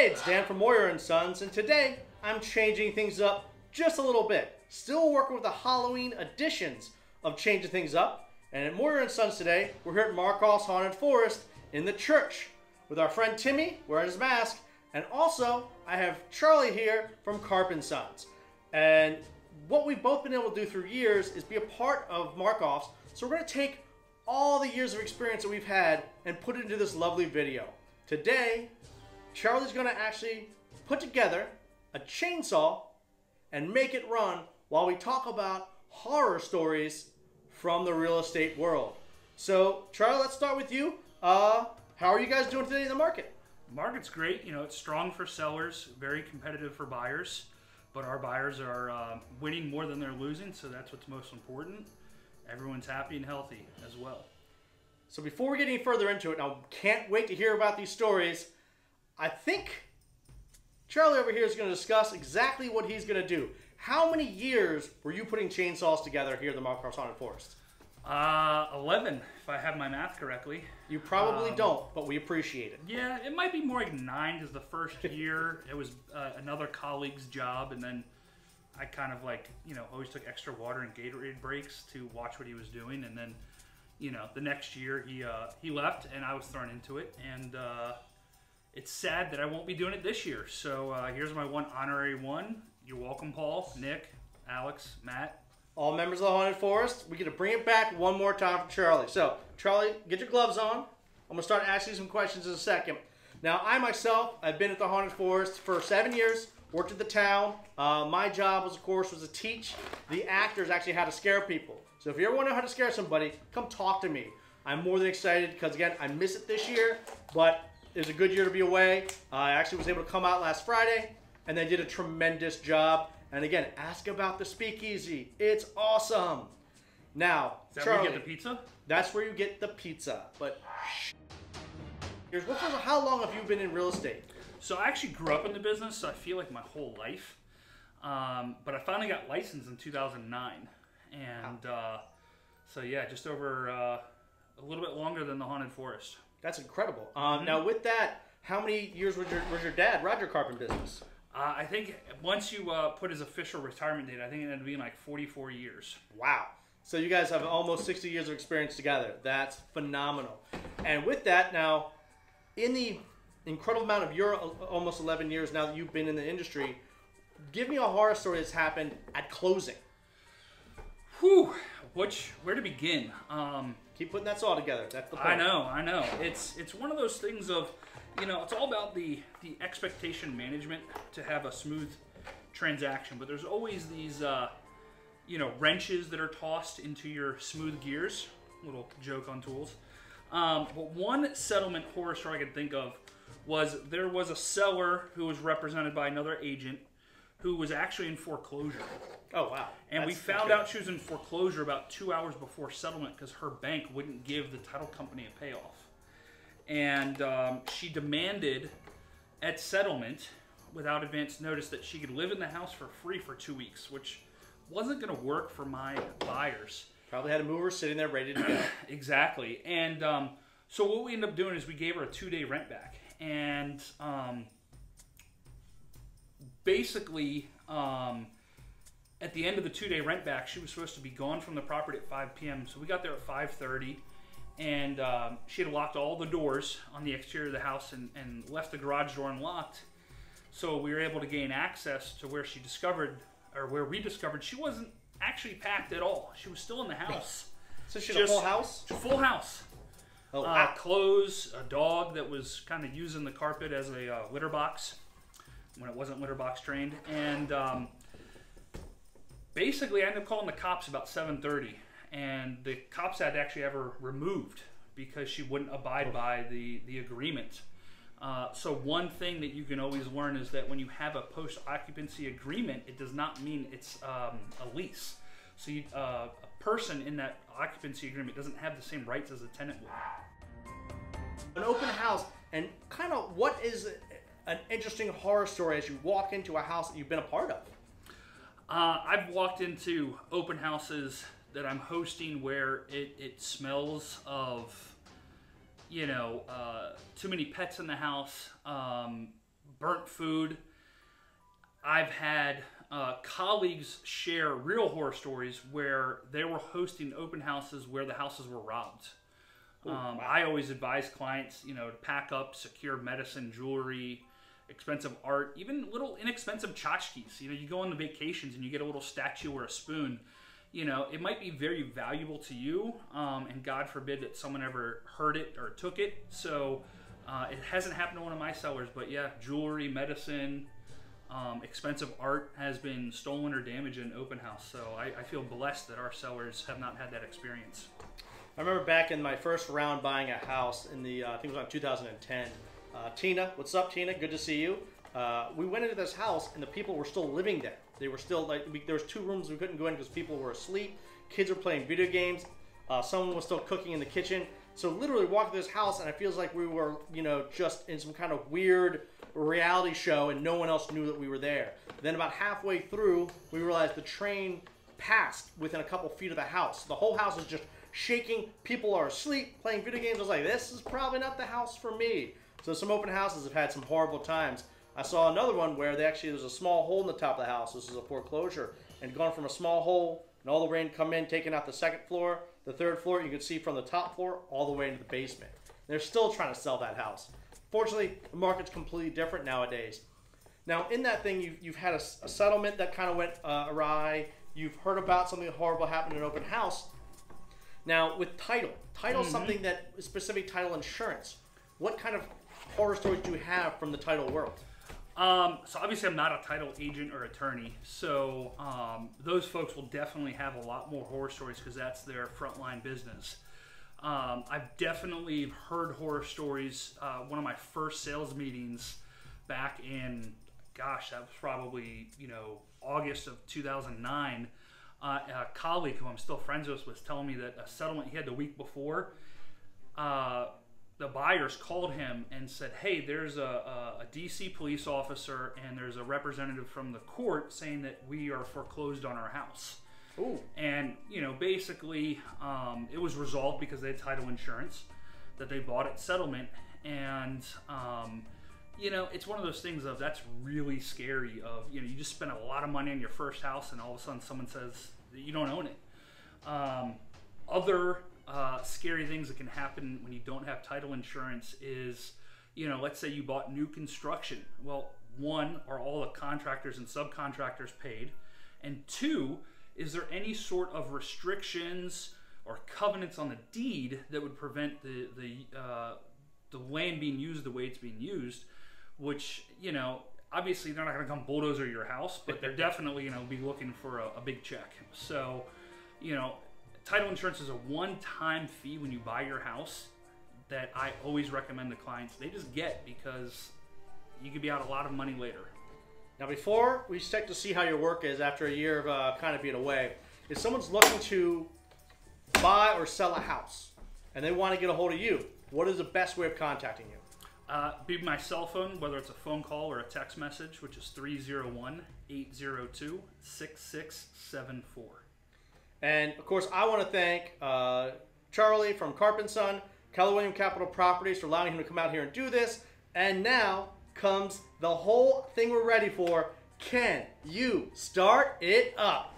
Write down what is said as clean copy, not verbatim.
Hey, it's Dan from Moyer & Sons, and today I'm changing things up just a little bit. Still working with the Halloween editions of Changing Things Up. And at Moyer & Sons today, we're here at Markoff's Haunted Forest in the church with our friend Timmy wearing his mask. And also, I have Charlie here from Carp & Sons. And what we've both been able to do through years is be a part of Markoff's. So we're going to take all the years of experience that we've had and put it into this lovely video. Today, Charlie's going to actually put together a chainsaw and make it run while we talk about horror stories from the real estate world. So, Charlie, let's start with you. How are you guys doing today in the market? The market's great. You know, it's strong for sellers, very competitive for buyers, but our buyers are winning more than they're losing, so that's what's most important. Everyone's happy and healthy as well. So before we get any further into it, I can't wait to hear about these stories. I think Charlie over here is going to discuss exactly what he's going to do. How many years were you putting chainsaws together here at the Markoff's Haunted Forest? 11, if I have my math correctly. You probably don't, but we appreciate it. Yeah, it might be more like 9 because the first year it was another colleague's job, and then I kind of like, you know, always took extra water and Gatorade breaks to watch what he was doing, and then, you know, the next year he left and I was thrown into it, and it's sad that I won't be doing it this year. So here's my one honorary one. You're welcome, Paul, Nick, Alex, Matt. All members of the Haunted Forest. We get to bring it back one more time for Charlie. So, Charlie, get your gloves on. I'm going to start asking you some questions in a second. Now, I myself, I've been at the Haunted Forest for 7 years, worked at the town. My job, was, of course, was to teach the actors actually how to scare people. So if you ever want to know how to scare somebody, come talk to me. I'm more than excited because, again, I miss it this year, but it was a good year to be away. I actually was able to come out last Friday, and they did a tremendous job. And again, ask about the speakeasy. It's awesome. Now, Is that Charlie, where you get the pizza? That's where you get the pizza. But how long have you been in real estate? So I actually grew up in the business, so I feel like my whole life. But I finally got licensed in 2009. And so yeah, just over a little bit longer than the Haunted Forest. That's incredible. Now with that, how many years was your dad, Roger Carp, in business? I think once you put his official retirement date, I think it ended up being like 44 years. Wow. So you guys have almost 60 years of experience together. That's phenomenal. And with that, now, in the incredible amount of your almost 11 years now that you've been in the industry, give me a horror story that's happened at closing. Whew. Where to begin? Keep putting that saw together. That's the point. I know. It's one of those things of, you know, it's all about the expectation management to have a smooth transaction. But there's always these, you know, wrenches that are tossed into your smooth gears. Little joke on tools. But one settlement horror story I could think of was there was a seller who was represented by another agent who was actually in foreclosure. Oh, wow. And we found out she was in foreclosure about 2 hours before settlement because her bank wouldn't give the title company a payoff. And she demanded at settlement, without advance notice, that she could live in the house for free for 2 weeks, which wasn't going to work for my buyers. Probably had a mover sitting there ready to go. Exactly. And so what we ended up doing is we gave her a 2-day rent back. And basically, at the end of the 2-day rent back, she was supposed to be gone from the property at 5 p.m. So we got there at 5:30. And she had locked all the doors on the exterior of the house and left the garage door unlocked. So we were able to gain access to where she discovered, or where we discovered, she wasn't actually packed at all. She was still in the house. So she had a full house? Full house. Oh, wow. Clothes, a dog that was kind of using the carpet as a litter box when it wasn't litter box trained. And basically I ended up calling the cops about 7:30. And the cops had to actually have her removed because she wouldn't abide by the agreement. So one thing that you can always learn is that when you have a post-occupancy agreement, it does not mean it's a lease. So a person in that occupancy agreement doesn't have the same rights as a tenant would. An open house, and kind of what is an interesting horror story as you walk into a house that you've been a part of? I've walked into open houses that I'm hosting where it smells of, you know, too many pets in the house, burnt food. I've had colleagues share real horror stories where they were hosting open houses where the houses were robbed. Ooh, wow. I always advise clients, to pack up secure medicine, jewelry, expensive art, even little inexpensive tchotchkes. You go on the vacations and you get a little statue or a spoon. It might be very valuable to you, and God forbid that someone ever heard it or took it. So it hasn't happened to one of my sellers, but yeah, jewelry, medicine, expensive art has been stolen or damaged in an open house. So I feel blessed that our sellers have not had that experience. I remember back in my first round buying a house in the, I think it was on 2010. Tina, what's up, Tina? Good to see you. We went into this house and the people were still living there. They were still there was 2 rooms we couldn't go in because people were asleep. Kids were playing video games. Someone was still cooking in the kitchen. So literally walked through this house and it feels like we were, just in some kind of weird reality show and no one else knew that we were there. Then about halfway through, we realized the train passed within a couple feet of the house. The whole house is just shaking. People are asleep, playing video games. I was like, this is probably not the house for me. So some open houses have had some horrible times. I saw another one where there's a small hole in the top of the house. This is a foreclosure. And gone from a small hole and all the rain come in, taking out the 2nd floor, the 3rd floor. You can see from the top floor all the way into the basement. They're still trying to sell that house. Fortunately, the market's completely different nowadays. Now, in that thing, you've had a settlement that kind of went awry. You've heard about something horrible happened in an open house. Now, with title is something that is specific title insurance. What kind of horror stories do you have from the title world? So obviously I'm not a title agent or attorney, so those folks will definitely have a lot more horror stories because that's their frontline business. I've definitely heard horror stories. One of my first sales meetings back in, gosh, that was probably, August of 2009. A colleague who I'm still friends with was telling me that a settlement he had the week before, the buyers called him and said, hey, there's a DC police officer and there's a representative from the court saying that we are foreclosed on our house. Ooh. And, basically it was resolved because they had title insurance that they bought at settlement. And, it's one of those things of that's really scary of, you just spent a lot of money on your first house and all of a sudden someone says that you don't own it. Other scary things that can happen when you don't have title insurance is, let's say you bought new construction. Well, 1, are all the contractors and subcontractors paid? And 2, is there any sort of restrictions or covenants on the deed that would prevent the land being used the way it's being used? Which, obviously they're not going to come bulldozer your house, but they're definitely, be looking for a big check. So, title insurance is a one-time fee when you buy your house that I always recommend to clients. They just get because you could be out a lot of money later. Now, before we check to see how your work is after a year of kind of being away, if someone's looking to buy or sell a house and they want to get a hold of you, what is the best way of contacting you? Be my cell phone, whether it's a phone call or a text message, which is 301-802-6674. And, of course, I want to thank Charlie from Carp & Son, Keller Williams Capital Properties for allowing him to come out here and do this. And now comes the whole thing we're ready for. Can you start it up?